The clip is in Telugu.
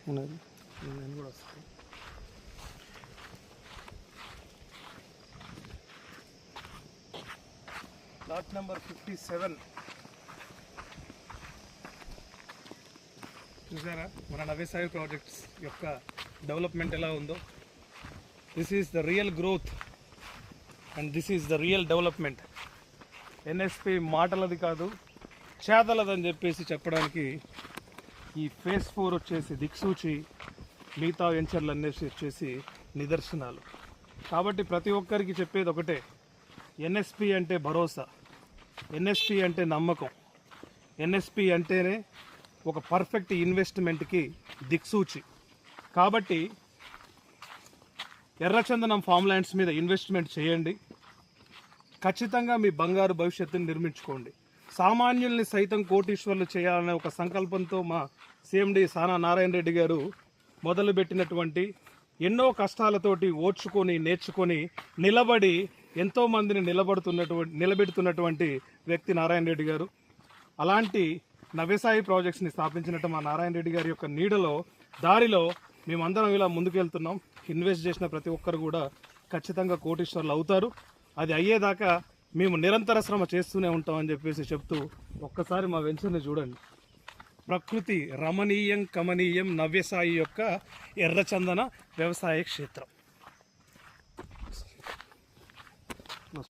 ఉన్నది నేను కూడా వస్తాను. లాట్ నెంబర్ 57 చూసారా మన నవ్యసాయి ప్రాజెక్ట్స్ యొక్క డెవలప్మెంట్ ఎలా ఉందో. This is the real growth and this is the real development. NSP మాటలది కాదు చేతలదని చెప్పేసి చెప్పడానికి ఈ ఫేజ్ 4 వచ్చేసి దిక్సూచి, మిగతా వెంచర్లు అనేసి వచ్చేసి నిదర్శనాలు. కాబట్టి ప్రతి ఒక్కరికి చెప్పేది ఒకటే, ఎన్ఎస్పి అంటే భరోసా, ఎన్ఎస్పి అంటే నమ్మకం, ఎన్ఎస్పి అంటేనే ఒక పర్ఫెక్ట్ ఇన్వెస్ట్మెంట్కి దిక్సూచి. కాబట్టి ఎర్రచందనం ఫామ్ ల్యాండ్స్ మీద ఇన్వెస్ట్మెంట్ చేయండి. ఖచ్చితంగా మీ బంగారు భవిష్యత్తుని నిర్మించుకోండి. సామాన్యుల్ని సైతం కోటీశ్వర్లు చేయాలనే ఒక సంకల్పంతో మా సిఎండి సానా నారాయణ రెడ్డి గారు మొదలుపెట్టినటువంటి, ఎన్నో కష్టాలతోటి ఓర్చుకొని నేర్చుకొని నిలబడి ఎంతోమందిని నిలబెడుతున్నటువంటి వ్యక్తి నారాయణ రెడ్డి గారు. అలాంటి నవ్యసాయి ప్రాజెక్ట్స్ని స్థాపించినట్టు మా నారాయణ రెడ్డి గారి యొక్క నీడలో దారిలో మేమందరం ఇలా ముందుకెళ్తున్నాం. ఇన్వెస్ట్ చేసిన ప్రతి ఒక్కరు కూడా ఖచ్చితంగా కోటీశ్వర్లు అవుతారు. అది అయ్యేదాకా మేము నిరంతర శ్రమ చేస్తూనే ఉంటామని చెప్పేసి చెప్తూ ఒక్కసారి మా వెంచర్ని చూడండి. ప్రకృతి రమణీయం కమనీయం నవ్యసాయి యొక్క ఎర్రచందన వ్యవసాయ క్షేత్రం.